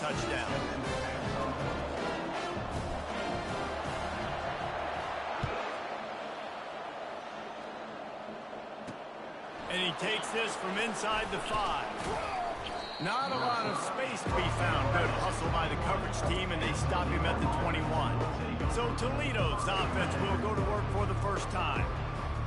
touchdown. And he takes this from inside the 5. Not a lot of space to be found. Good hustle by the coverage team, and they stop him at the 21. So Toledo's offense will go to work for the first time.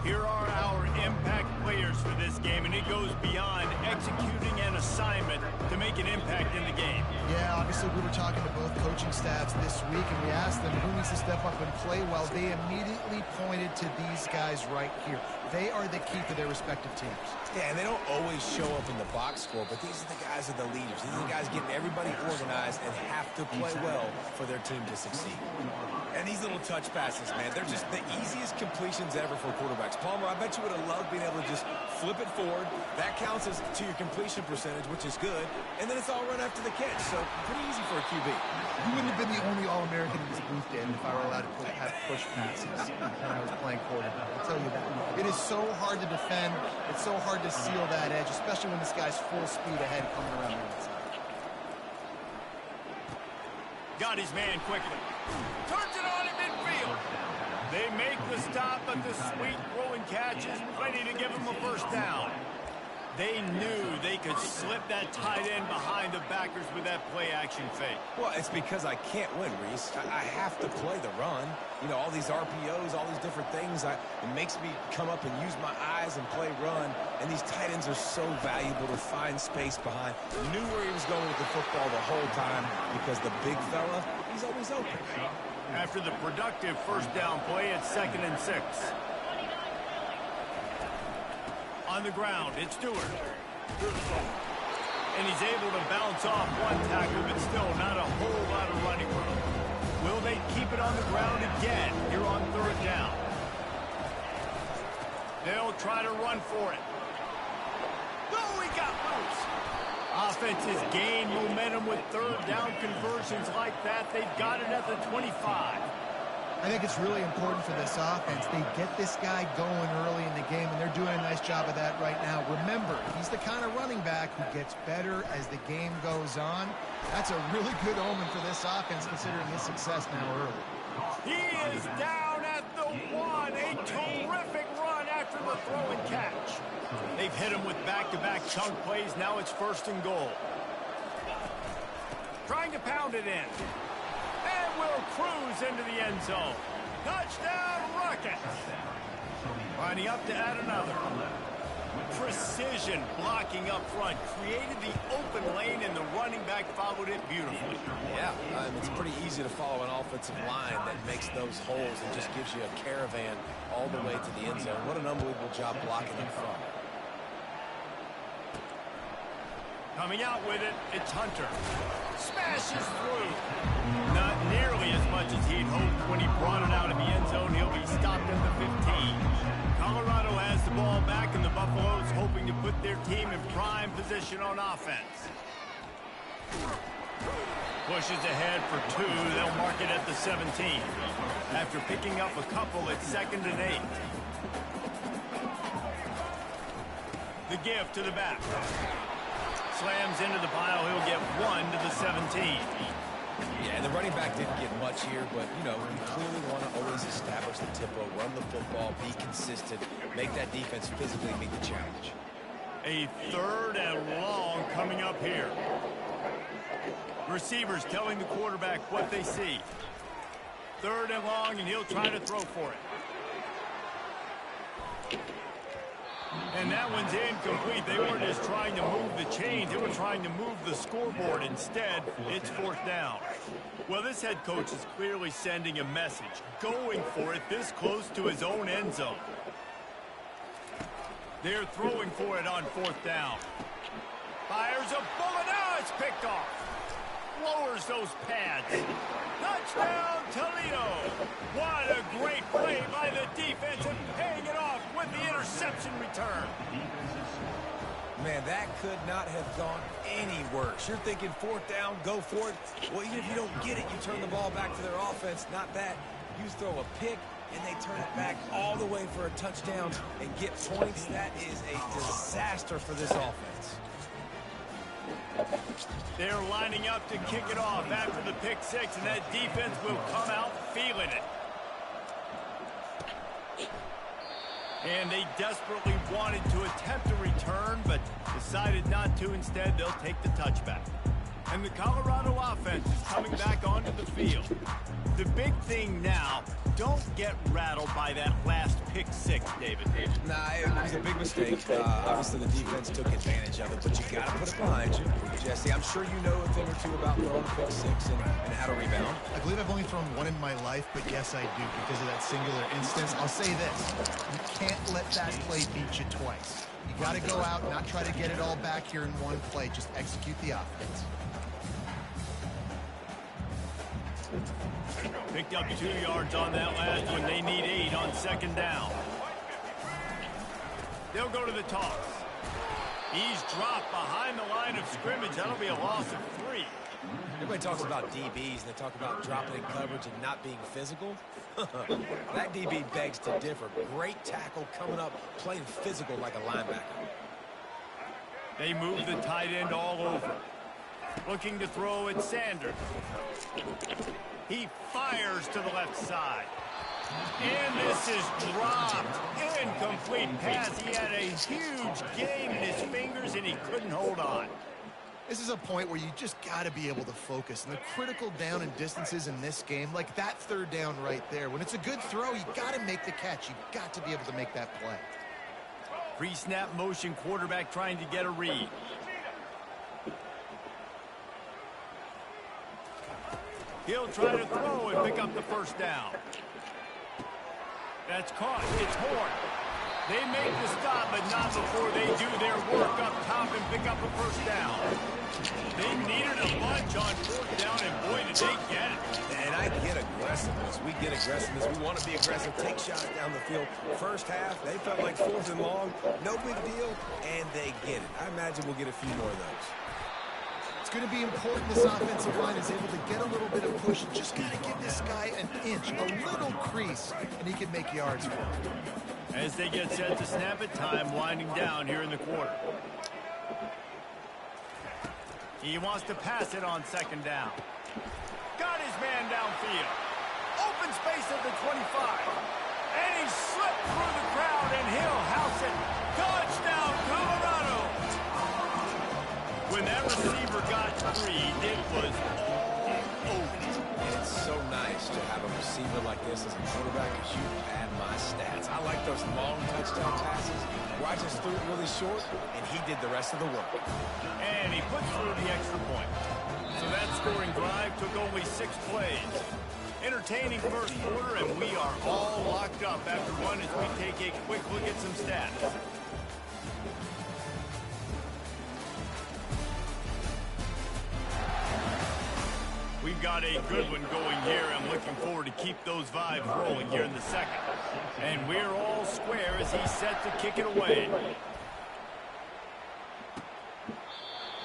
Here are our impact players for this game, and it goes beyond executing an assignment to make an impact in the game. Yeah, obviously we were talking to both coaching staffs this week, and we asked them who needs to step up and play well. They immediately pointed to these guys right here. They are the key to their respective teams. Yeah, and they don't always show up in the box score, but these are the guys that are the leaders. These are the guys getting everybody organized and have to play well for their team to succeed. And these little touch passes, man, they're just the easiest completions ever for quarterbacks. Palmer, I bet you would have loved being able to just flip it forward. That counts as to your completion percentage, which is good. And then it's all run after the catch, so pretty easy for a QB. You wouldn't have been the only All-American in this booth, Dan, if I were allowed to have push passes when I was playing quarterback. I'll tell you that. It is so hard to defend. It's so hard to seal that edge, especially when this guy's full speed ahead coming around the inside. Got his man quickly. Turns it on in midfield. They make the stop, but the sweet throwing catch is plenty to give him a first down. They knew they could slip that tight end behind the backers with that play-action fake. Well, it's because I can't win, Reese. I have to play the run. You know, all these RPOs, all these different things, it makes me come up and use my eyes and play run. And these tight ends are so valuable to find space behind. Knew where he was going with the football the whole time because the big fella, he's always open. After the productive first down play, it's 2nd and 6. On the ground, it's Stewart. And he's able to bounce off one tackle, but still not a whole lot of running room. Will they keep it on the ground again here on 3rd down? They'll try to run for it. Oh, he got loose. Offenses gain momentum with 3rd down conversions like that. They've got it at the 25. I think it's really important for this offense. They get this guy going early in the game, and they're doing a nice job of that right now. Remember, he's the kind of running back who gets better as the game goes on. That's a really good omen for this offense, considering his success now early. He is down at the 1. A terrific run after the throw and catch. They've hit him with back-to-back chunk plays. Now it's 1st and goal. Trying to pound it in. And will cruise into the end zone. Touchdown, Rockets. Lining up to add another. Precision blocking up front. Created the open lane, and the running back followed it beautifully. Yeah, it's pretty easy to follow an offensive line that makes those holes and just gives you a caravan all the way to the end zone. What an unbelievable job blocking up front. Coming out with it, it's Hunter. Smashes through. Not nearly as much as he'd hoped when he brought it out of the end zone. He'll be stopped at the 15. Colorado has the ball back, and the Buffaloes hoping to put their team in prime position on offense. Pushes ahead for 2. They'll mark it at the 17. After picking up a couple, it's 2nd and 8. The give to the back. Slams into the pile. He'll get 1 to the 17. Yeah, the running back didn't get much here, but, you know, you clearly want to always establish the tempo, run the football, be consistent, make that defense physically meet the challenge. A 3rd and long coming up here. Receivers telling the quarterback what they see. 3rd and long, and he'll try to throw for it. And that one's incomplete. They weren't just trying to move the chains. They were trying to move the scoreboard. Instead, it's 4th down. Well, this head coach is clearly sending a message. Going for it this close to his own end zone. They're throwing for it on 4th down. Fires a bullet. Now it's picked off. Lowers those pads. Touchdown, Toledo. What a great play by the defense and paying it off with the interception return. Man, that could not have gone any worse. You're thinking 4th down, go for it. Well, even if you don't get it, you turn the ball back to their offense. Not that. You throw a pick, and they turn it back all the way for a touchdown and get points. That is a disaster for this offense. They're lining up to kick it off after the pick six, and that defense will come out feeling it. And they desperately wanted to attempt a return, but decided not to. Instead, they'll take the touchback. And the Colorado offense is coming back onto the field. The big thing now, don't get rattled by that last pick six, David. Nah, it was a big mistake. Obviously, the defense took advantage of it, but you got to put it behind you. Jesse, I'm sure you know a thing or two about throwing a pick six and how to rebound. I believe I've only thrown one in my life, but yes, I do because of that singular instance. I'll say this. You can't let that play beat you twice. You got to go out, not try to get it all back here in one play. Just execute the offense. Picked up 2 yards on that last one. They need 8 on second down. They'll go to the toss. He's dropped behind the line of scrimmage. That'll be a loss of 3. Everybody talks about DBs, and they talk about dropping in coverage and not being physical. That DB begs to differ. Great tackle coming up, playing physical like a linebacker. They move the tight end all over. Looking to throw at Sanders. He fires to the left side. And this is dropped. Incomplete pass. He had a huge gain in his fingers, and he couldn't hold on. This is a point where you just got to be able to focus. And the critical down and distances in this game, like that third down right there, when it's a good throw, you got to make the catch. You've got to be able to make that play. Pre-snap motion, quarterback trying to get a read. He'll try to throw and pick up the first down. That's caught. It's Horn. They make the stop, but not before they do their work up top and pick up a first down. They needed a bunch on fourth down, and boy, did they get it. And I get aggressiveness. We get aggressiveness. We want to be aggressive, take shots down the field. First half, they felt like 4th and long. No big deal, and they get it. I imagine we'll get a few more of those. It's going to be important this offensive line is able to get a little bit of push and just got to give this guy an inch, a little crease, and he can make yards for him. As they get set to snap it, time winding down here in the quarter. He wants to pass it on second down. Got his man downfield. Open space at the 25. And he slipped through the crowd, and he'll house it. Touchdown, Colorado! When that receiver got 3, it was all over. And it's so nice to have a receiver like this as a quarterback because you pad my stats. I like those long touchdown passes where I just threw it really short, and he did the rest of the work. And he puts through the extra point. So that scoring drive took only 6 plays. Entertaining first quarter, and we are all locked up after one as we take a quick look at some stats. We've got a good one going here. I'm looking forward to keep those vibes rolling here in the second. And we're all square as he's set to kick it away.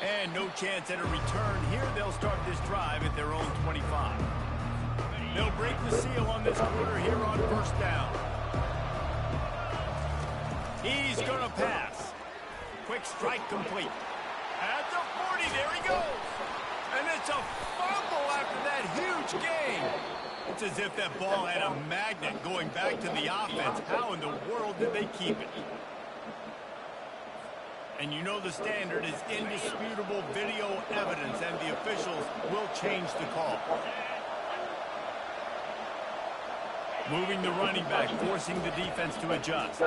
And no chance at a return here. They'll start this drive at their own 25. They'll break the seal on this quarter here on first down. He's going to pass. Quick strike complete. At the 40, there he goes. And it's a fumble after that huge gain. It's as if that ball had a magnet going back to the offense. How in the world did they keep it? And you know the standard is indisputable video evidence, and the officials will change the call. Moving the running back, forcing the defense to adjust.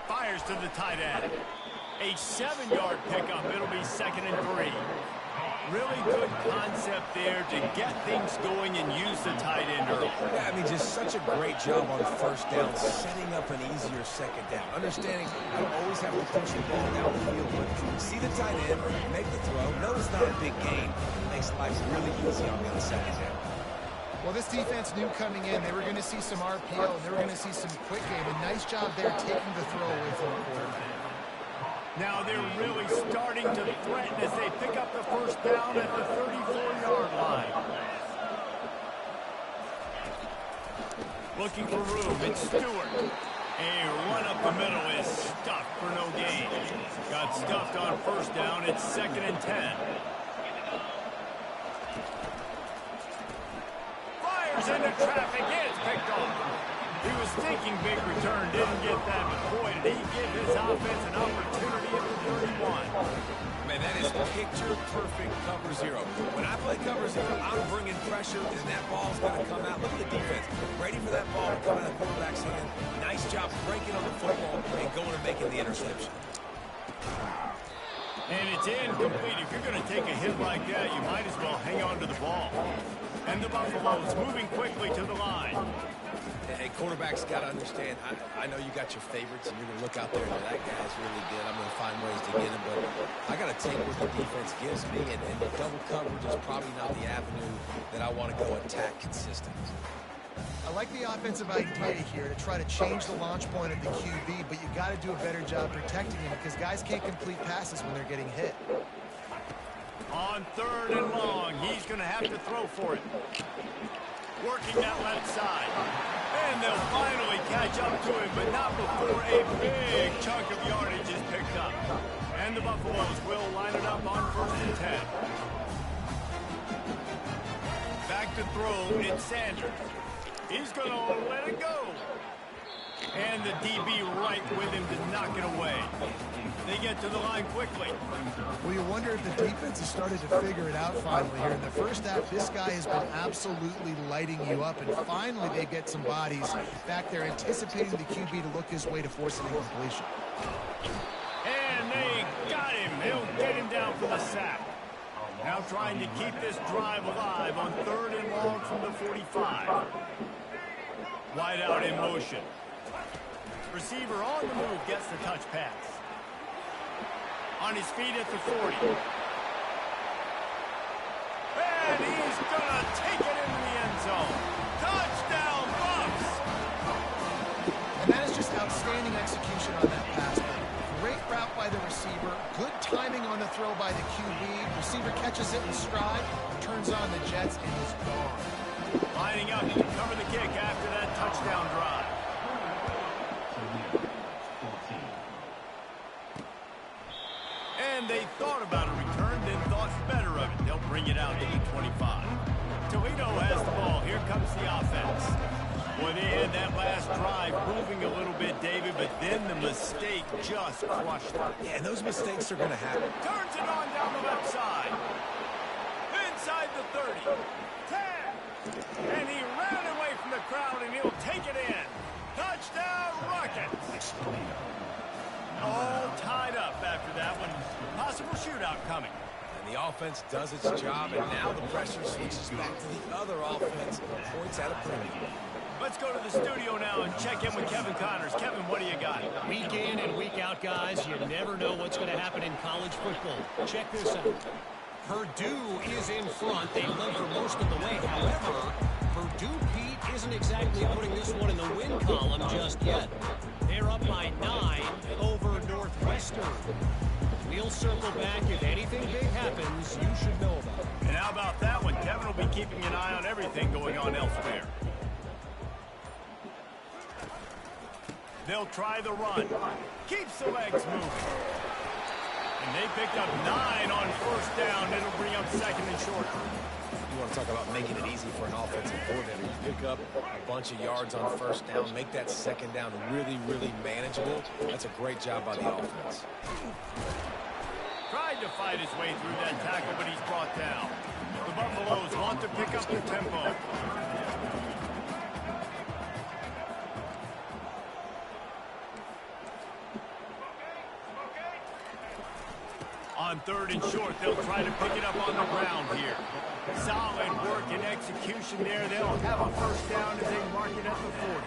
Fires to the tight end. A 7-yard pickup. It'll be 2nd and 3. Really good concept there to get things going and use the tight end early. Yeah, I mean, just such a great job on first down, setting up an easier second down. Understanding I don't always have to push the ball down the field, but see the tight end, make the throw. No, it's not a big gain. Makes life really easy on the second down. Well, this defense knew coming in they were going to see some RPO, and they were going to see some quick game. A nice job there taking the throw away from the quarterback. Now they're really starting to threaten as they pick up the first down at the 34-yard line. Looking for room, it's Stewart. A run up the middle is stuffed for no gain. Got stuffed on first down. It's 2nd and 10. Fires into traffic. It's picked off. He was thinking big return. Didn't get that. But boy, did he give his offense an opportunity at the 31. Man, that is picture-perfect cover zero. When I play cover zero, I'm bringing pressure, and that ball's going to come out. Look at the defense. Ready for that ball to come out of the quarterback's hand. Nice job breaking on the football and going and making the interception. And it's incomplete. If you're going to take a hit like that, you might as well hang on to the ball. And the Buffaloes moving quickly to the line. Hey, quarterback's got to understand, I know you got your favorites, and you're going to look out there and that guy's really good. I'm going to find ways to get him, but I got to take what the defense gives me, and the double coverage is probably not the avenue that I want to go attack consistently. I like the offensive idea here to try to change the launch point of the QB, but you got to do a better job protecting him because guys can't complete passes when they're getting hit. On 3rd and long, he's going to have to throw for it. Working that left side. And they'll finally catch up to him, but not before a big chunk of yardage is picked up. And the Buffaloes will line it up on 1st and 10. Back to throw, it's Sanders. He's going to let it go. And the DB right with him to knock it away. They get to the line quickly. Well, you wonder if the defense has started to figure it out finally here. In the first half, this guy has been absolutely lighting you up, and finally they get some bodies back there anticipating the QB to look his way to force an incompletion. And they got him. They'll get him down for the sack. Now trying to keep this drive alive on 3rd and long from the 45. Wide out in motion. Receiver on the move gets the touch pass. On his feet at the 40. And he's going to take it into the end zone. Touchdown, Bucs! And that is just outstanding execution on that pass play. Great route by the receiver. Good timing on the throw by the QB. Receiver catches it in stride, turns on the Jets, and he's gone. Lining up to cover the kick after that touchdown drive. And they thought about a return, then thought better of it. They'll bring it out to the 25. Toledo has the ball. Here comes the offense. Boy, they had that last drive moving a little bit, David, but then the mistake just crushed them. Yeah, and those mistakes are going to happen. Turns it on down the left side. Inside the 30. 10. And he ran away from the crowd, and he'll take it in. Touchdown, Rockets. All tied up after that one. Possible shootout coming. And the offense does its job, and now the pressure switches back to the other offense. Points at a premium. Let's go to the studio now and check in with Kevin Connors. Kevin, what do you got? Week in and week out, guys, you never know what's going to happen in college football. Check this out. Purdue is in front. They led for most of the way. However, Purdue, Pete, isn't exactly putting this one in the win column just yet. They're up by 9 over Northwestern. We'll circle back. If anything big happens, you should know about it. And how about that one? Kevin will be keeping an eye on everything going on elsewhere. They'll try the run. Keeps the legs moving. And they picked up 9 on first down. It'll bring up 2nd and short. You want to talk about making it easy for an offensive coordinator. You pick up a bunch of yards on first down, make that 2nd down really, really manageable. That's a great job by the offense. Tried to fight his way through that tackle, but he's brought down. The Buffaloes want to pick up the tempo. On 3rd and short, they'll try to pick it up on the ground here. Solid work and execution there. They'll have a first down as they mark it at the 40.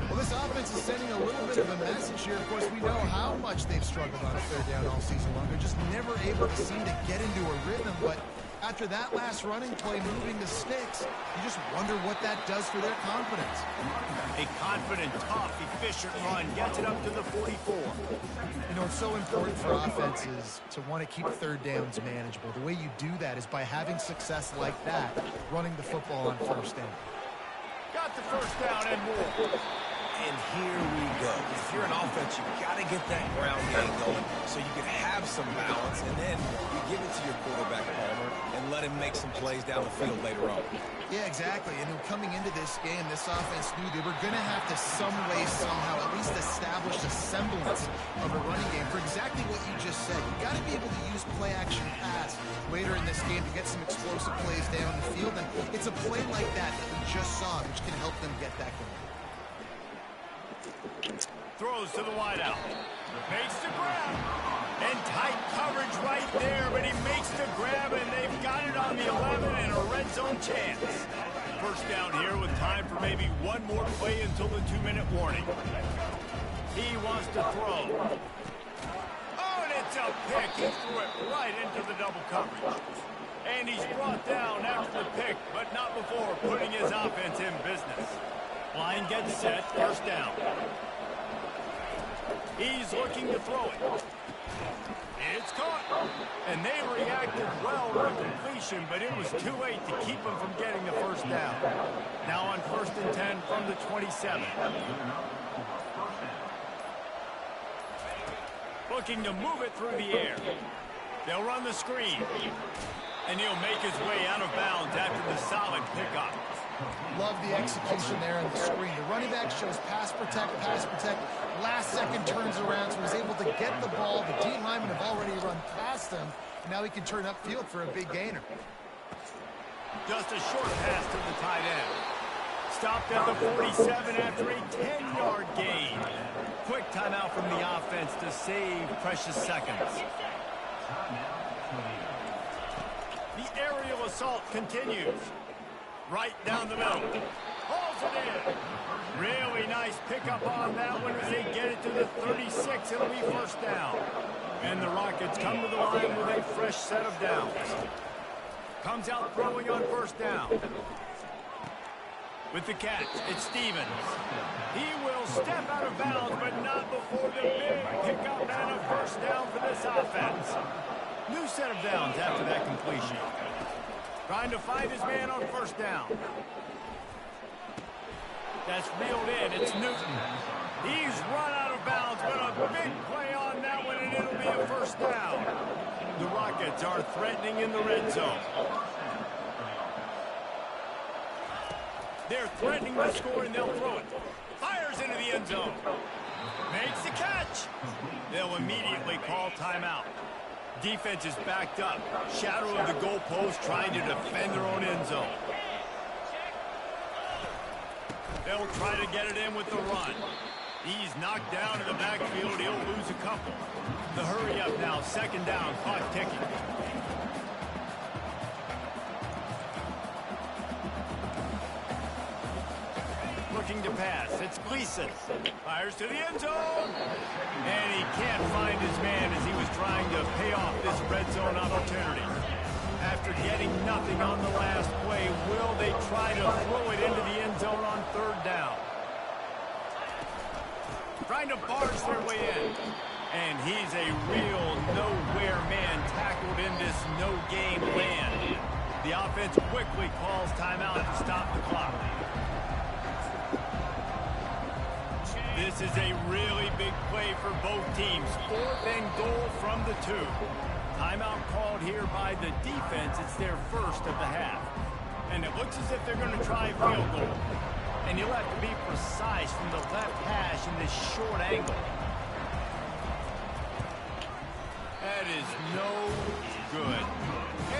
Well, this offense is sending a little bit of a message here. Of course, we know how much they've struggled on 3rd down all season long. They're just never able to seem to get into a rhythm, but after that last running play moving the sticks, you just wonder what that does for their confidence. A confident, tough, efficient run gets it up to the 44. You know, it's so important for offenses to want to keep 3rd downs manageable. The way you do that is by having success like that, running the football on 1st down. Got the first down and more. And here we go. If you're an offense, you got to get that ground game going so you can have some balance, and then you give it to your quarterback, Palmer, and let him make some plays down the field later on. Yeah, exactly. And coming into this game, this offense knew they were going to have to some way, somehow, at least establish a semblance of a running game for exactly what you just said. You got to be able to use play-action pass later in this game to get some explosive plays down the field. And it's a play like that that we just saw, which can help them get that going. Throws to the wideout. Makes the grab. And tight coverage right there, but he makes the grab, and they've got it on the 11 and a red zone chance. First down here with time for maybe one more play until the 2-minute warning. He wants to throw. Oh, and it's a pick. He threw it right into the double coverage. And he's brought down after the pick, but not before putting his offense in business. Line gets set, first down. He's looking to throw it. It's caught. And they reacted well to the completion, but it was too late to keep him from getting the first down. Now on 1st and 10 from the 27. Looking to move it through the air. They'll run the screen. And he'll make his way out of bounds after the solid pickup. Love the execution there on the screen. The running back shows pass protect, last second turns around, so he's able to get the ball. The D linemen have already run past him, and now he can turn upfield for a big gainer. Just a short pass to the tight end. Stopped at the 47 after a 10-yard gain. Quick timeout from the offense to save precious seconds. The aerial assault continues. Right down the middle. Hauls it in. Really nice pickup on that one as they get it to the 36. It'll be first down. And the Rockets come to the line with a fresh set of downs. Comes out throwing on first down. With the catch, it's Stevens. He will step out of bounds, but not before the big pickup and a first down for this offense. New set of downs after that completion. Trying to find his man on first down. That's reeled in. It's Newton. He's run out of bounds, but a big play on that one, and it'll be a first down. The Rockets are threatening in the red zone. They're threatening to score, and they'll throw it. Fires into the end zone. Makes the catch. They'll immediately call timeout. Defense is backed up. Shadow of the goalpost trying to defend their own end zone. They'll try to get it in with the run. He's knocked down in the backfield. He'll lose a couple. The hurry up now. Second down. Clock ticking. Looking to pass. It's Gleason. Fires to the end zone. And he can't find his man as he was trying to pay off this red zone opportunity. After getting nothing on the last play, will they try to throw it into the end zone on third down? Trying to barge their way in. And he's a real nowhere man tackled in this no-game land. The offense quickly calls timeout to stop the clock. This is a really big play for both teams. 4th and goal from the 2. Timeout called here by the defense. It's their first of the half. And it looks as if they're going to try a field goal. And you'll have to be precise from the left hash in this short angle. That is no good.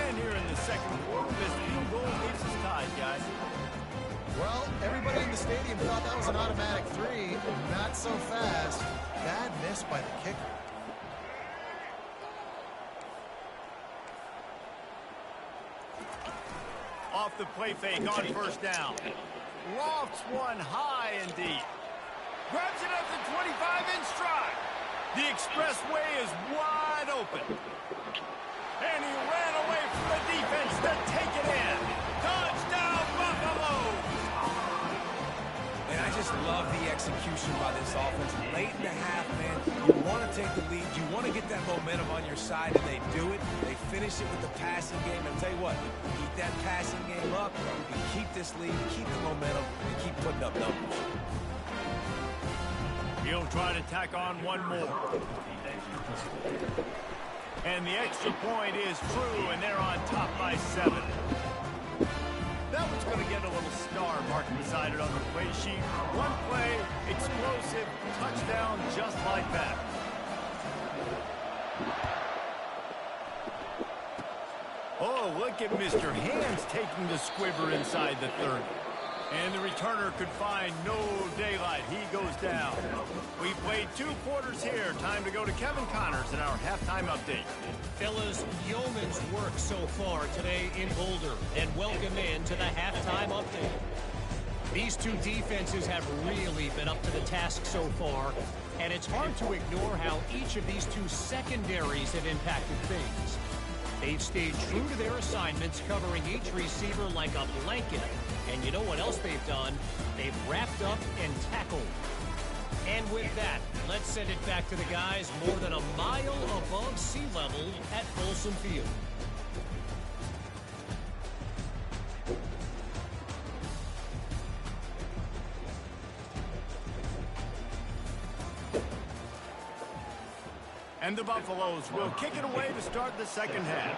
And here in the second quarter, this field goal leaves us tied, guys. Well, everybody in the stadium thought that was an automatic 3. Not so fast. Bad miss by the kicker. Off the play fake on first down. Lofts one high and deep. Grabs it at the 25 in stride. The expressway is wide open. And he ran away from the defense to take it in. Touchdown, Buffalo! And I just love the execution by this offense. Late in the half, man, you want to take the lead. You want to get that momentum on your side, and they do it. They finish it with the passing game. And I'll tell you what, keep that passing game up. You can keep this lead, keep the momentum, and keep putting up numbers. He'll try to tack on one more. And the extra point is true, and they're on top by 7. That one's going to get a little star marked beside it on the play sheet. One play, explosive, touchdown just like that. Oh, look at Mr. Hands taking the squibber inside the 30. And the returner could find no daylight. He goes down. We played 2 quarters here. Time to go to Kevin Connors in our halftime update. Fellas, yeoman's work so far today in Boulder. And welcome in to the halftime update. These 2 defenses have really been up to the task so far. And it's hard to ignore how each of these 2 secondaries have impacted things. They've stayed true to their assignments, covering each receiver like a blanket. And you know what else they've done? They've wrapped up and tackled. And with that, let's send it back to the guys more than a mile above sea level at Folsom Field. And the Buffaloes will kick it away to start the second half.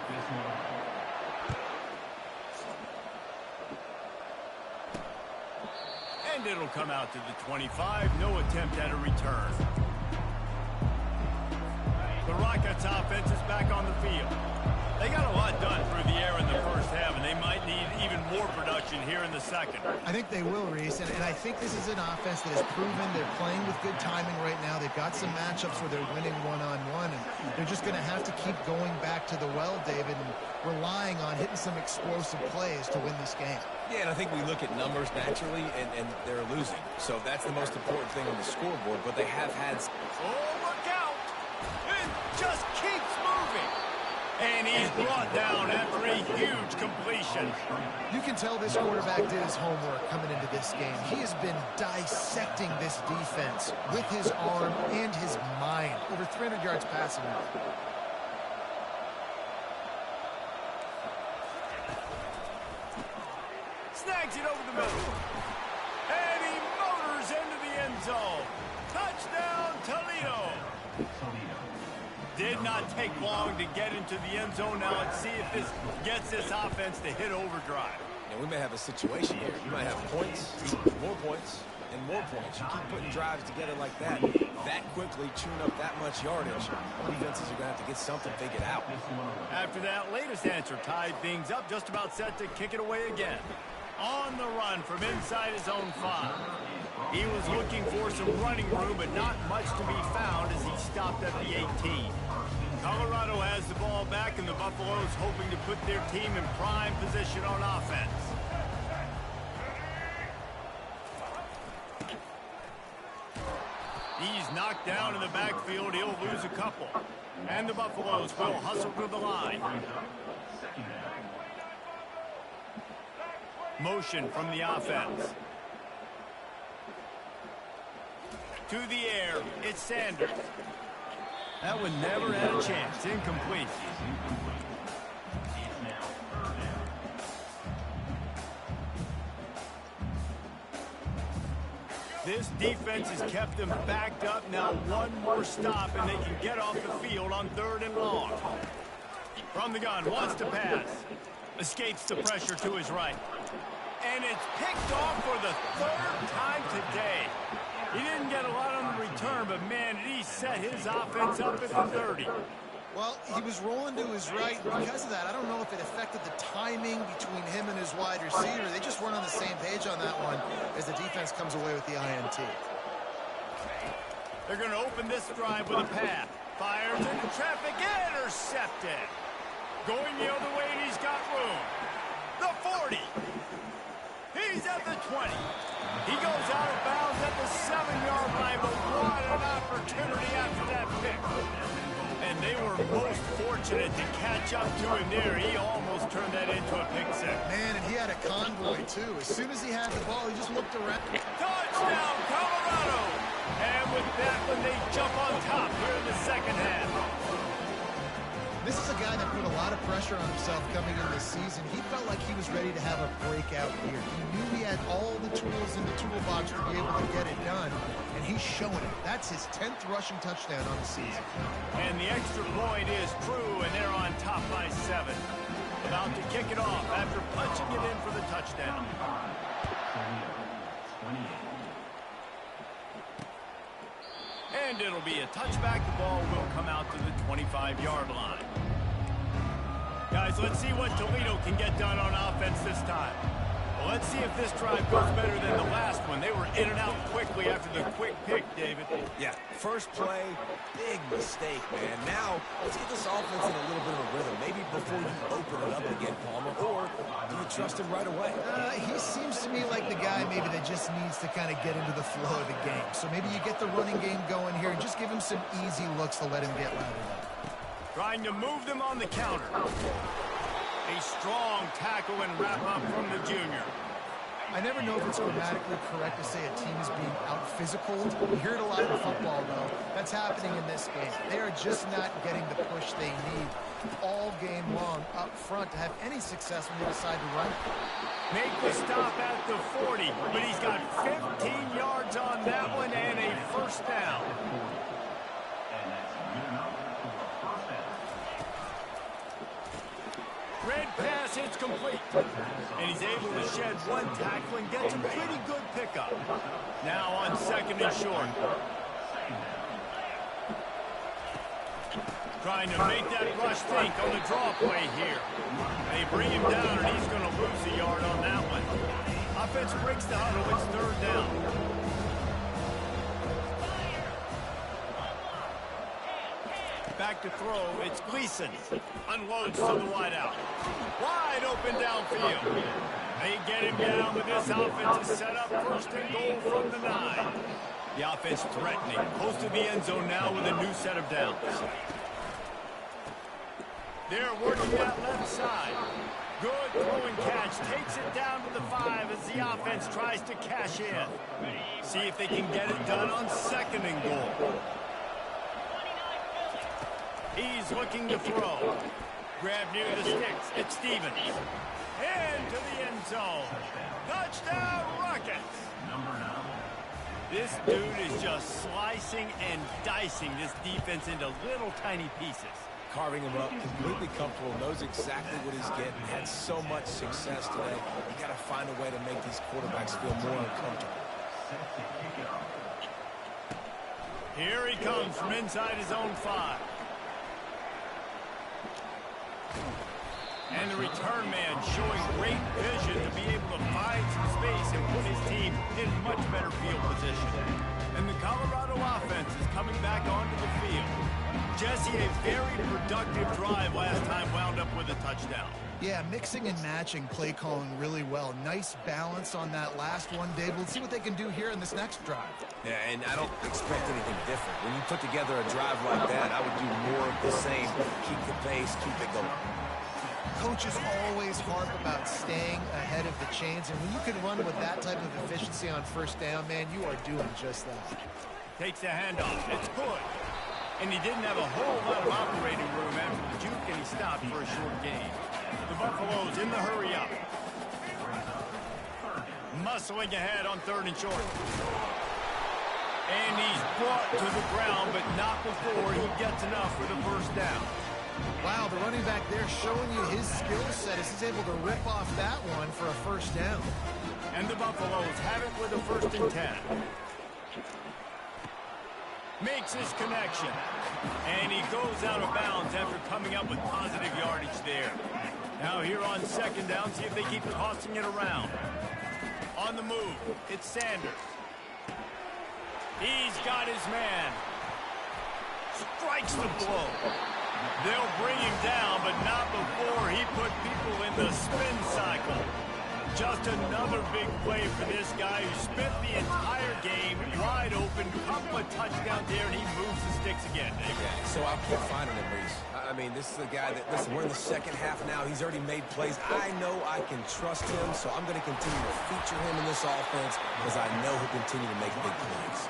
And it'll come out to the 25. No attempt at a return. The Rockets offense is back on the field. They got a lot done through the air in the first half, and they might need even more production here in the second. I think they will, Reese, and I think this is an offense that has proven they're playing with good timing right now. They've got some matchups where they're winning one-on-one, and they're just going to have to keep going back to the well, David, and relying on hitting some explosive plays to win this game. Yeah, and I think we look at numbers naturally, and they're losing. So that's the most important thing on the scoreboard, but they have had... Oh, look out! It just keeps moving! And he's brought down after a huge completion. You can tell this quarterback did his homework coming into this game. He has been dissecting this defense with his arm and his mind. Over 300 yards passing now. Snags it over the middle. And he motors into the end zone. Touchdown, Toledo. Did not take long to get into the end zone. Now let's see if this gets this offense to hit overdrive. Yeah, we may have a situation here. You might have points, and more points. You keep putting drives together like that quickly, chewing up that much yardage. Defenses are going to have to get something figured out. After that latest answer tied things up, just about set to kick it away again. On the run from inside his own 5. He was looking for some running room, but not much to be found as he stopped at the 18. Colorado has the ball back, and the Buffaloes hoping to put their team in prime position on offense. He's knocked down in the backfield. He'll lose a couple. And the Buffaloes will hustle to the line. Motion from the offense. To the air, it's Sanders. That one never had a chance. Incomplete. This defense has kept them backed up. Now one more stop, and they can get off the field on 3rd and long. From the gun, wants to pass. Escapes the pressure to his right. And it's picked off for the 3rd time today. He didn't get a lot on the return, but man, did he set his offense up at the 30. Well, he was rolling to his right. Because of that, I don't know if it affected the timing between him and his wide receiver. They just weren't on the same page on that one as the defense comes away with the INT. They're going to open this drive with a pass. Fires into traffic, intercepted. Going the other way, and he's got room. The 40. He's at the 20. He goes out of bounds at the 7-yard line, but what an opportunity after that pick. And they were most fortunate to catch up to him there. He almost turned that into a pick six. Man, and he had a convoy, too. As soon as he had the ball, he just looked around. Touchdown, Colorado! And with that one, they jump on top here in the second half. This is a guy that put a lot of pressure on himself coming into this season. He felt like he was ready to have a breakout year. He knew he had all the tools in the toolbox to be able to get it done, and he's showing it. That's his 10th rushing touchdown on the season. And the extra point is true, and they're on top by 7. About to kick it off after punching it in for the touchdown. And it'll be a touchback. The ball will come out to the 25-yard line. Guys, let's see what Toledo can get done on offense this time. Well, let's see if this drive goes better than the last one. They were in and out quickly after the quick pick, David. Yeah, first play, big mistake, man. Now, let's get this offense in a little bit of a rhythm. Maybe before you open it up again, Palmer, or do you trust him right away? He seems to me like the guy maybe that just needs to kind of get into the flow of the game. So maybe you get the running game going here and just give him some easy looks to let him get lathered up. Trying to move them on the counter. A strong tackle and wrap up from the junior. I never know if it's grammatically correct to say a team is being out-physicaled. You hear it a lot in football, though. That's happening in this game. They are just not getting the push they need all game long up front to have any success when they decide to run. Make the stop at the 40, but he's got 15 yards on that one and a first down. Red pass, it's complete. And he's able to shed one tackle and get some pretty good pickup. Now on second and short. Trying to make that rush think on the draw play here. They bring him down, and he's going to lose a yard on that one. Offense breaks the huddle. It's third down. Back to throw. It's Gleason. Unloads to the wideout. Wide open downfield. They get him down, but this offense is set up first and goal from the 9. The offense threatening. Close to the end zone now with a new set of downs. They're working that left side. Good throw and catch. Takes it down to the 5 as the offense tries to cash in. See if they can get it done on second and goal. He's looking to throw. Grab near the sticks. It's Stevens. Into the end zone. Touchdown, Rockets. This dude is just slicing and dicing this defense into little tiny pieces. Carving him up, completely comfortable, knows exactly what he's getting, had so much success today. You got to find a way to make these quarterbacks feel more uncomfortable. Here he comes from inside his own 5. And the return man showing great vision to be able to find some space and put his team in much better field position. And the Colorado offense is coming back onto the field. Jesse, a very productive drive last time, wound up with a touchdown. Yeah, mixing and matching play calling really well. Nice balance on that last one, Dave. We'll see what they can do here in this next drive. Yeah, and I don't expect anything different. When you put together a drive like that, I would do more of the same. Keep the pace, keep it going. Coaches always harp about staying ahead of the chains, and when you can run with that type of efficiency on first down, man, you are doing just that. Takes the handoff. It's good. And he didn't have a whole lot of operating room after the juke, and he stopped for a short gain. The Buffaloes in the hurry up. Muscling ahead on third and short. And he's brought to the ground, but not before he gets enough for the first down. Wow, the running back there showing you his skill set as he's able to rip off that one for a first down. And the Buffaloes have it with a first and 10. Makes his connection. And he goes out of bounds after coming up with positive yardage there. Now here on second down, see if they keep tossing it around. On the move, it's Sanders. He's got his man. Strikes the blow. They'll bring him down, but not before he put people in the spin cycle. Just another big play for this guy who spent the entire game wide open, couple of touchdowns there, and he moves the sticks again, David. Yeah, so I'll keep finding him, Reese. I mean, this is a guy that, listen, we're in the second half now. He's already made plays. I know I can trust him, so I'm going to continue to feature him in this offense because I know he'll continue to make big plays.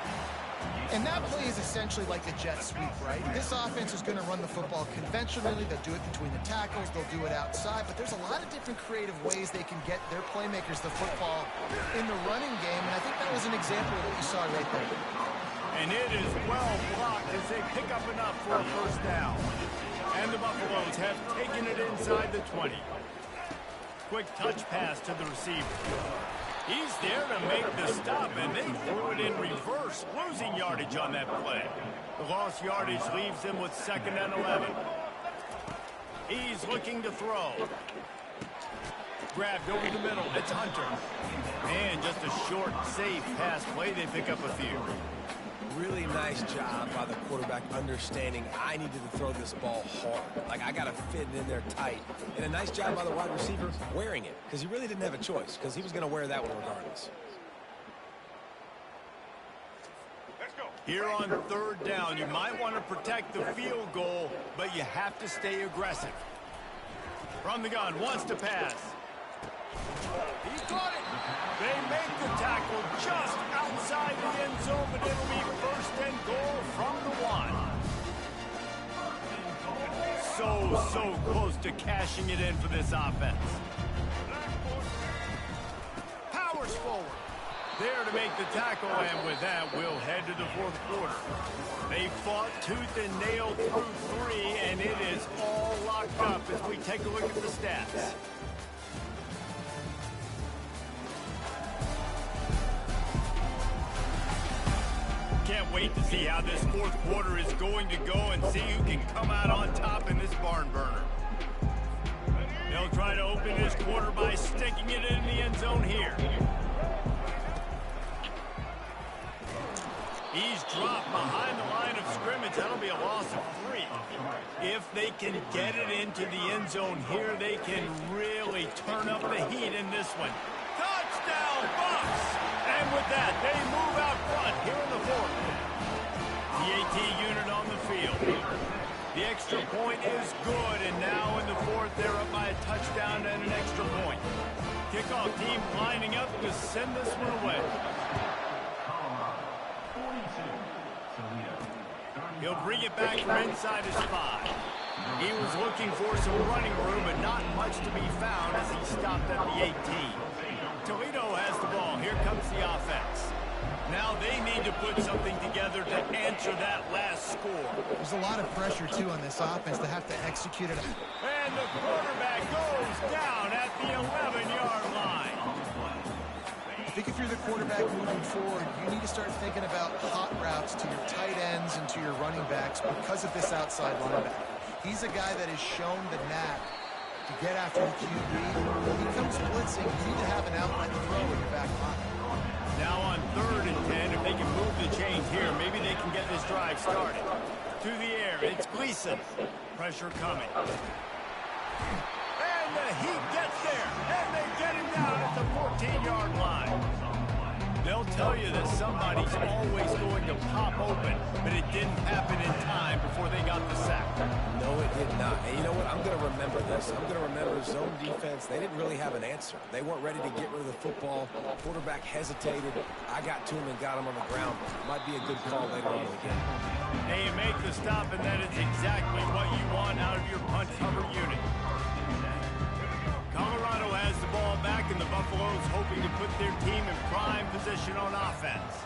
And that play is essentially like the jet sweep, right? This offense is going to run the football conventionally. They'll do it between the tackles. They'll do it outside. But there's a lot of different creative ways they can get their playmakers the football in the running game. And I think that was an example of what you saw right there. And it is well blocked as they pick up enough for a first down. And the Buffaloes have taken it inside the 20. Quick touch pass to the receiver. He's there to make the stop, and they threw it in reverse, losing yardage on that play. The lost yardage leaves him with 2nd and 11. He's looking to throw. Grabbed over the middle. It's Hunter. And just a short, safe pass play. They pick up a few. Really nice job by the quarterback understanding I needed to throw this ball hard. Like, I got to fit it in there tight. And a nice job by the wide receiver wearing it, because he really didn't have a choice, because he was going to wear that one regardless. Here on 3rd down, you might want to protect the field goal, but you have to stay aggressive. From the gun, wants to pass. He caught it. They make the tackle just outside the end zone, but it'll be 1st and goal from the 1. So close to cashing it in for this offense. Powers forward. There to make the tackle, and with that, we'll head to the 4th quarter. They fought tooth and nail through 3, and it is all locked up as we take a look at the stats. Can't wait to see how this 4th quarter is going to go and see who can come out on top in this barn burner. They'll try to open this quarter by sticking it in the end zone here. He's dropped behind the line of scrimmage. That'll be a loss of 3. If they can get it into the end zone here, they can really turn up the heat in this one. Touchdown, Bucks! And with that, they move out front here in the 4th. The AT unit on the field. The extra point is good, and now in the 4th, they're up by a touchdown and an extra point. Kickoff team lining up to send this one away. He'll bring it back from inside his 5. He was looking for some running room, but not much to be found as he stopped at the 18. Toledo has the ball. Here comes the offense. Now they need to put something together to answer that last score. There's a lot of pressure, too, on this offense to have to execute it. And the quarterback goes down at the 11-yard line. I think if you're the quarterback moving forward, you need to start thinking about hot routes to your tight ends and to your running backs because of this outside linebacker. He's a guy that has shown the knack to get after the QB. When he comes blitzing, you need to have an outlet throw in your back pocket. Now on 3rd and 10, if they can move the chains here, maybe they can get this drive started. To the air, it's Gleason. Pressure coming. And the Heat gets there, and they get him down at the 14-yard line. They'll tell you that somebody's always going to pop open, but it didn't happen in time before they got the sack. No, it did not. And you know what? I'm going to remember this. I'm going to remember zone defense. They didn't really have an answer. They weren't ready to get rid of the football. Quarterback hesitated. I got to him and got him on the ground. Might be a good call later on in the game. Hey, you make the stop, and that is exactly what you want out of your punt cover unit. Colorado has the ball back, and the Buffaloes hoping to put their team in prime position on offense.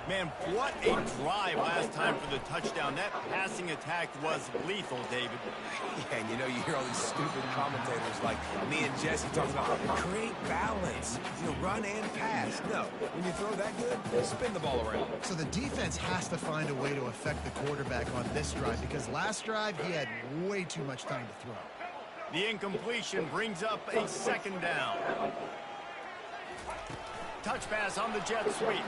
Man, what a drive last time for the touchdown. That passing attack was lethal, David. Yeah, and you know, you hear all these stupid commentators like me and Jesse talking about create balance, run and pass. No, when you throw that good, spin the ball around. So the defense has to find a way to affect the quarterback on this drive because last drive he had way too much time to throw. The incompletion brings up a 2nd down. Touch pass on the jet sweep.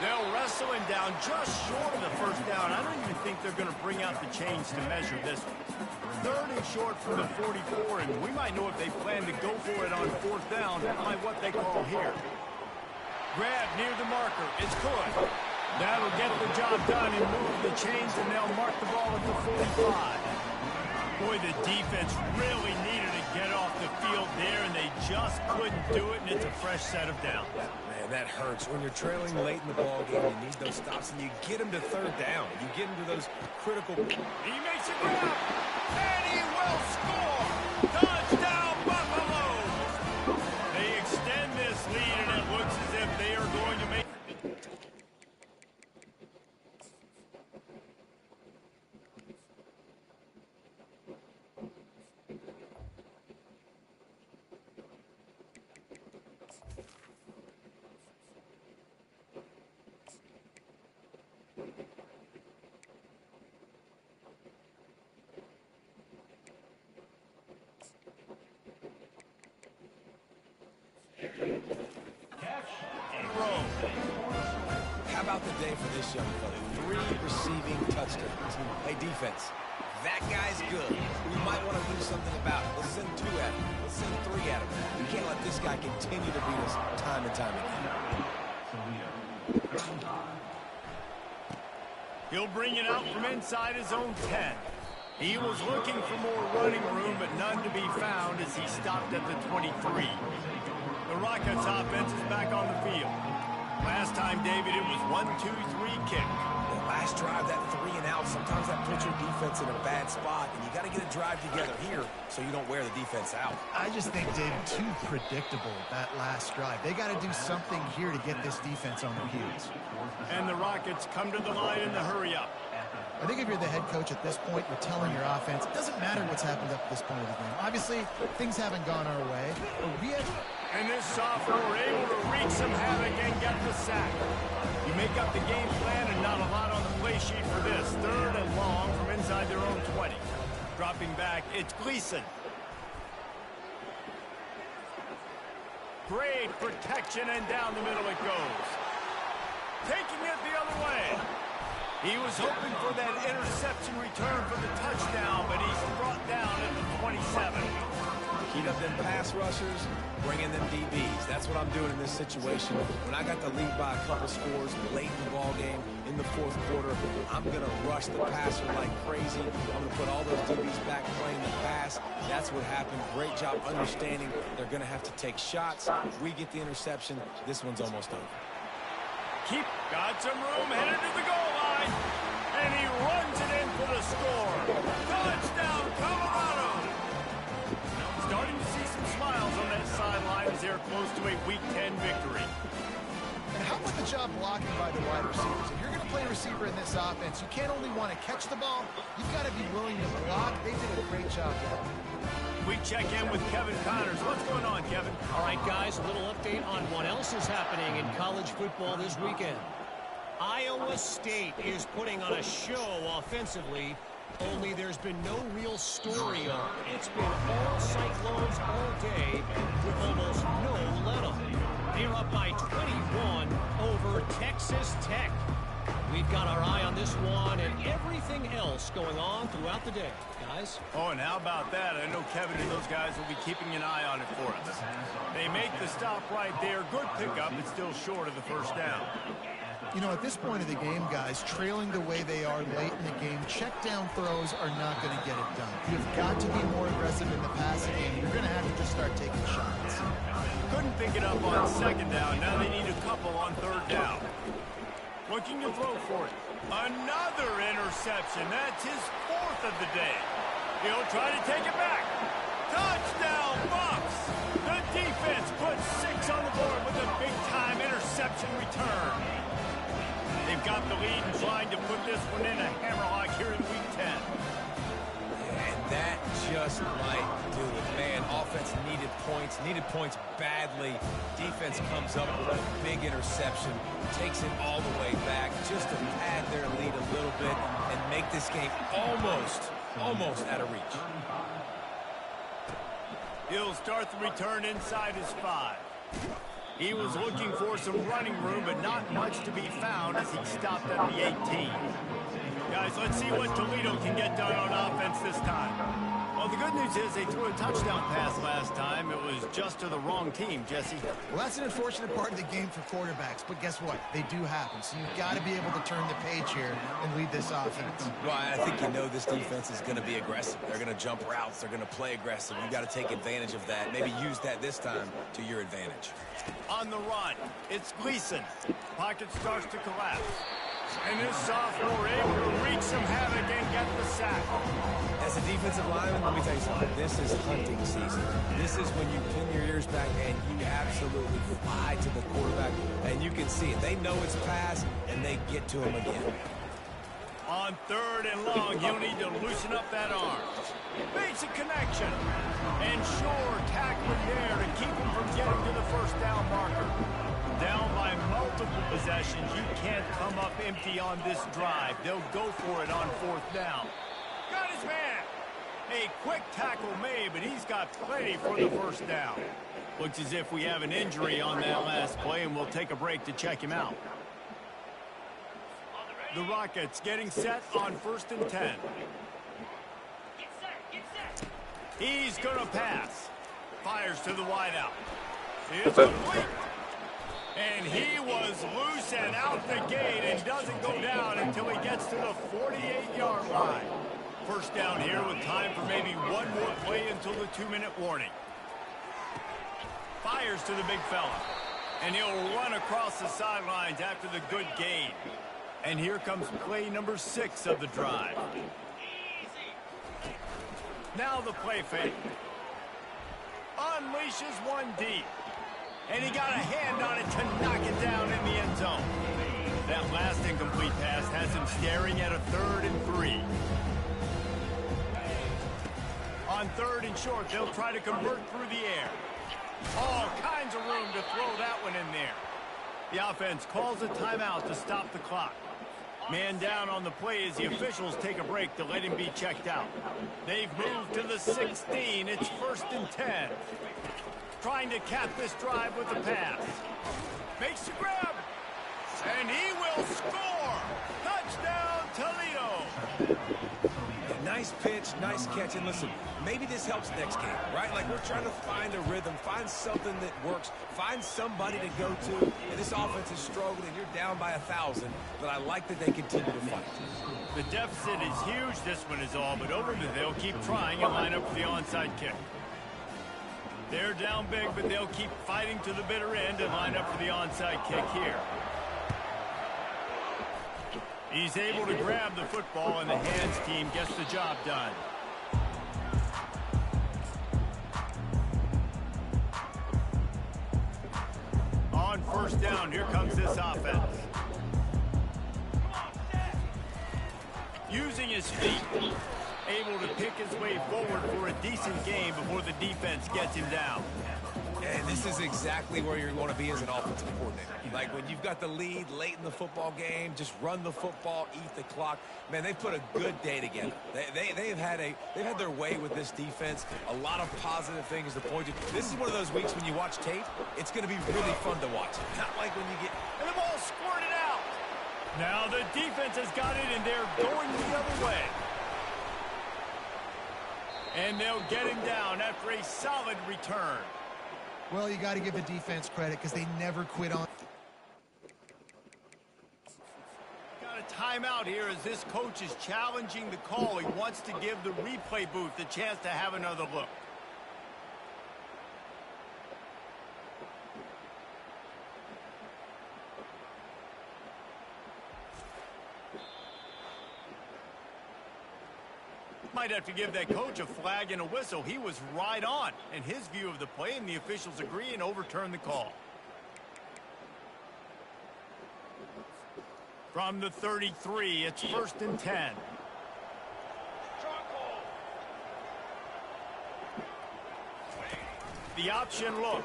They'll wrestle him down just short of the 1st down. I don't even think they're going to bring out the chains to measure this one. 3rd and short from the 44, and we might know if they plan to go for it on 4th down by what they call here. Grab near the marker. It's good. That'll get the job done and move the chains, and they'll mark the ball at the 45. Boy, the defense really needed to get off the field there, and they just couldn't do it, and it's a fresh set of downs. Man, that hurts. When you're trailing late in the ball game, you need those stops, and you get them to third down. You get them to those critical... He makes a grab, and he will score! Touchdown, Buffaloes! They extend this lead, and it looks as if they are going to make... How about the day for this young fella? 3 receiving touchdowns. Hey, defense, that guy's good. We might want to do something about it. Let's send 2 at him. Let's send 3 at him. We can't let this guy continue to beat us time and time again. He'll bring it out from inside his own 10. He was looking for more running room, but none to be found as he stopped at the 23. The Rockets offense is back on the field. Last time, David, it was 1-2-3 kick. The last drive, that 3 and out, sometimes that puts your defense in a bad spot, and you got to get a drive together here so you don't wear the defense out. I just think, David, too predictable, that last drive. They got to do something here to get this defense on their heels. And the Rockets come to the line in the hurry-up. I think if you're the head coach at this point, you're telling your offense, it doesn't matter what's happened up to this point of the game. Obviously, things haven't gone our way, but we have... And this sophomore able to wreak some havoc and get the sack. You make up the game plan and not a lot on the play sheet for this. 3rd and long from inside their own 20. Dropping back, it's Gleason. Great protection, and down the middle it goes. Taking it the other way. He was hoping for that interception return for the touchdown, but he's brought down at the 27. Heat up them pass rushers, bring in them DBs. That's what I'm doing in this situation. When I got the lead by a couple scores late in the ball game, in the 4th quarter, I'm going to rush the passer like crazy. I'm going to put all those DBs back playing the pass. That's what happened. Great job understanding they're going to have to take shots. We get the interception. This one's almost over. Got some room, headed to the goal line, and he runs it in for the score. Touchdown, Colorado! Starting to see some smiles on that sideline as they're close to a Week 10 victory. And how about the job blocking by the wide receivers? If you're going to play receiver in this offense, you can't only want to catch the ball, you've got to be willing to block. They did a great job there. We check in with Kevin Connors. What's going on, Kevin? All right, guys, a little update on what else is happening in college football this weekend. Iowa State is putting on a show offensively, only there's been no real story on it. It's been all Cyclones all day with almost no let-up. They're up by 21 over Texas Tech. We've got our eye on this one and everything else going on throughout the day. Guys? Oh, and how about that? I know Kevin and those guys will be keeping an eye on it for us. They make the stop right there. Good pickup, but still short of the first down. You know, at this point of the game, guys, trailing the way they are late in the game, check down throws are not going to get it done. You've got to be more aggressive in the passing game. You're going to have to just start taking shots. Couldn't pick it up on 2nd down. Now they need a couple on 3rd down. Looking to throw for it. Another interception. That's his 4th of the day. He'll try to take it back. Touchdown, Bucks! The defense puts 6 on the board with a big-time interception return. They've got the lead and trying to put this one in a hammerlock here in Week 10. And that just might do it. Man, offense needed points badly. Defense comes up with a big interception, takes it all the way back just to pad their lead a little bit and make this game almost out of reach. He'll start the return inside his 5. He was looking for some running room, but not much to be found as he stopped at the 18. Guys, let's see what Toledo can get done on offense this time. Well, Well, the good news is they threw a touchdown pass last time. It was just to the wrong team, Jesse. Well, that's an unfortunate part of the game for quarterbacks, but guess what? They do happen, so you've got to be able to turn the page here and lead this offense. Well, I think you know this defense is going to be aggressive. They're going to jump routes. They're going to play aggressive. You've got to take advantage of that. Maybe use that this time to your advantage. On the run, it's Gleason. Pocket starts to collapse. And this sophomore able to wreak some havoc and get the sack. As a defensive lineman, let me tell you something. This is hunting season. This is when you pin your ears back and you absolutely fly to the quarterback, and you can see it. They know it's pass, and they get to him again. On 3rd and long, he'll need to loosen up that arm. Basic connection. And sure, tackling there to keep him from getting to the first down marker. Down by multiple possessions, you can't come up empty on this drive. They'll go for it on 4th down. Got his man. A quick tackle made, but he's got plenty for the first down. Looks as if we have an injury on that last play, and we'll take a break to check him out. The Rockets getting set on 1st and 10. He's going to pass. Fires to the wideout. It's complete. And he was loose and out the gate and doesn't go down until he gets to the 48-yard line. First down here with time for maybe one more play until the 2-minute warning. Fires to the big fella. And he'll run across the sidelines after the good gain. And here comes play number 6 of the drive. Now the play fake. Unleashes one deep. And he got a hand on it to knock it down in the end zone. That last incomplete pass has him staring at a 3rd and 3. On 3rd and short, they'll try to convert through the air. All kinds of room to throw that one in there. The offense calls a timeout to stop the clock. Man down on the play as the officials take a break to let him be checked out. They've moved to the 16. It's 1st and 10. Trying to cap this drive with the pass. Makes the grab. And he will score. Touchdown, Toledo. Nice pitch, nice catch. And listen, maybe this helps next game, right? Like we're trying to find a rhythm, find something that works, find somebody to go to. And this offense is struggling. You're down by 1,000, but I like that they continue to fight. The deficit is huge. This one is all but over, but they'll keep trying and line up for the onside kick. They're down big, but they'll keep fighting to the bitter end and line up for the onside kick here. He's able to grab the football, and the hands team gets the job done. On 1st down, here comes this offense. Using his feet. Able to pick his way forward for a decent game before the defense gets him down. And this is exactly where you're going to be as an offensive coordinator. Like when you've got the lead late in the football game, just run the football, eat the clock. Man, they put a good day together. They've had their way with this defense. A lot of positive things to point to. This is one of those weeks when you watch tape, it's going to be really fun to watch. Not like when you get... And the ball squirted out. Now the defense has got it, and they're going the other way. And they'll get him down after a solid return. Well, you got to give the defense credit because they never quit on. Got a timeout here as this coach is challenging the call. He wants to give the replay booth the chance to have another look. Might have to give that coach a flag and a whistle. He was right on in his view of the play, and the officials agree and overturn the call. From the 33, it's 1st and 10. The option look.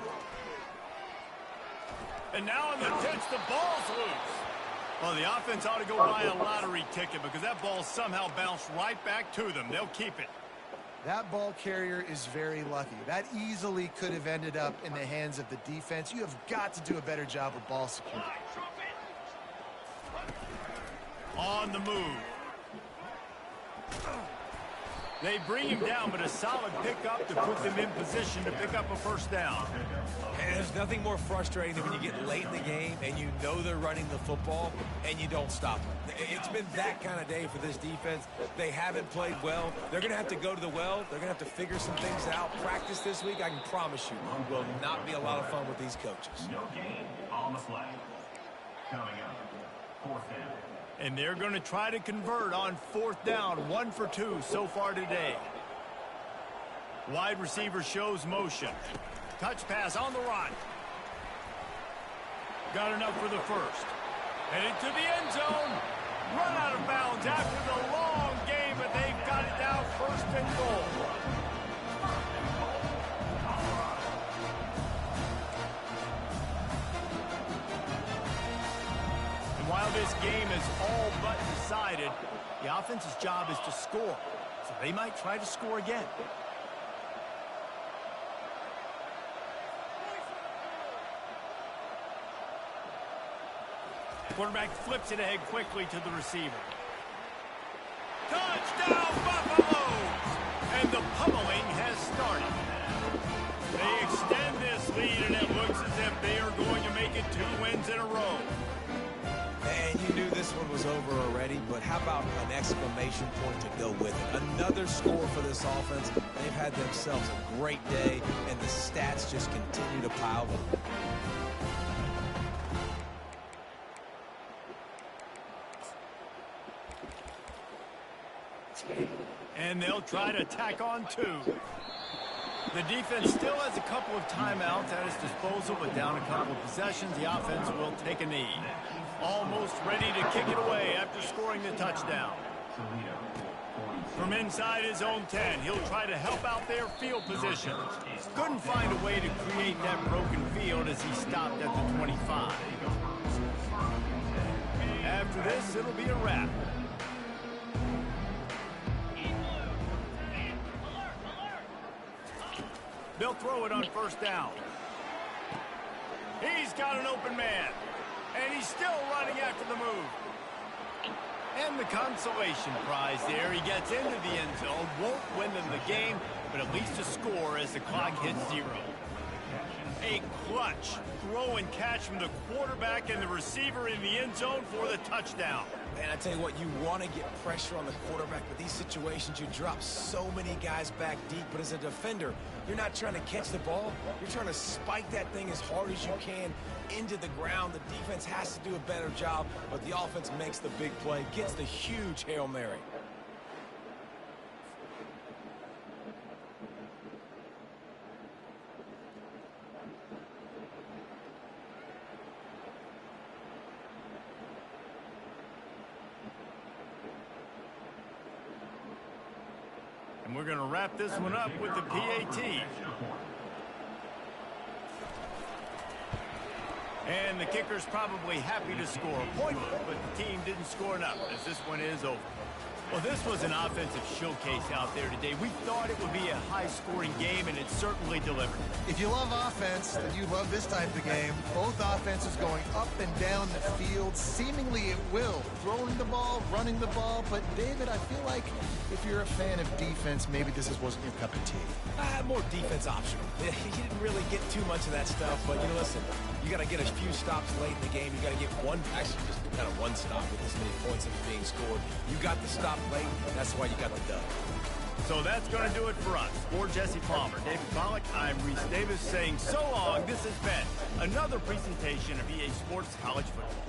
And now in the pitch, the ball's loose. Well, the offense ought to go buy a lottery ticket because that ball somehow bounced right back to them. They'll keep it. That ball carrier is very lucky. That easily could have ended up in the hands of the defense. You have got to do a better job with ball security. On the move. They bring him down, but a solid pickup to put them in position to pick up a first down. And there's nothing more frustrating than when you get late in the game and you know they're running the football and you don't stop them. It's been that kind of day for this defense. They haven't played well. They're going to have to go to the well. They're going to have to figure some things out. Practice this week, I can promise you, will not be a lot of fun with these coaches. No gain on the flag. Coming up, fourth down. And they're going to try to convert on fourth down, 1 for 2 so far today. Wide receiver shows motion. Touch pass on the run. Got enough for the first. Headed to the end zone. Run out of bounds after the long game, but they've got it down first and goal. And while this game is all but decided, the offense's job is to score. So they might try to score again. Quarterback flips it ahead quickly to the receiver. Touchdown, Buffaloes! And the pummeling has started. They extend this lead, and it looks as if they are going to make it 2 wins in a row. And you knew this one was over already, but how about an exclamation point to go with it? Another score for this offense. They've had themselves a great day, and the stats just continue to pile up. And they'll try to tack on 2. The defense still has a couple of timeouts at its disposal, but down a couple of possessions, the offense will take a knee. Almost ready to kick it away after scoring the touchdown. From inside his own 10, he'll try to help out their field position. Couldn't find a way to create that broken field as he stopped at the 25. After this, it'll be a wrap. They'll throw it on first down. He's got an open man. And he's still running after the move. And the consolation prize there. He gets into the end zone. Won't win them the game, but at least a score as the clock hits 0. A clutch throw and catch from the quarterback and the receiver in the end zone for the touchdown. And I tell you what, you want to get pressure on the quarterback, but these situations, you drop so many guys back deep. But as a defender, you're not trying to catch the ball. You're trying to spike that thing as hard as you can into the ground. The defense has to do a better job, but the offense makes the big play, gets the huge Hail Mary. And we're going to wrap this one up with the PAT. And the kicker's probably happy to score a point, but the team didn't score enough as this one is over. Well, this was an offensive showcase out there today. We thought it would be a high-scoring game, and it certainly delivered. If you love offense, then you love this type of game. Both offenses going up and down the field, seemingly at will. Throwing the ball, running the ball. But, David, I feel like if you're a fan of defense, maybe this wasn't your cup of tea. More defense optional. You didn't really get too much of that stuff, but, you know, listen, you got to get a few stops late in the game. You got to get actually just kind of one stop with this many points that are being scored. You got the stop late, and that's why you got the dub. So that's going to do it for us. For Jesse Palmer, David Pollack, I'm Reese Davis saying so long. This has been another presentation of EA Sports College Football.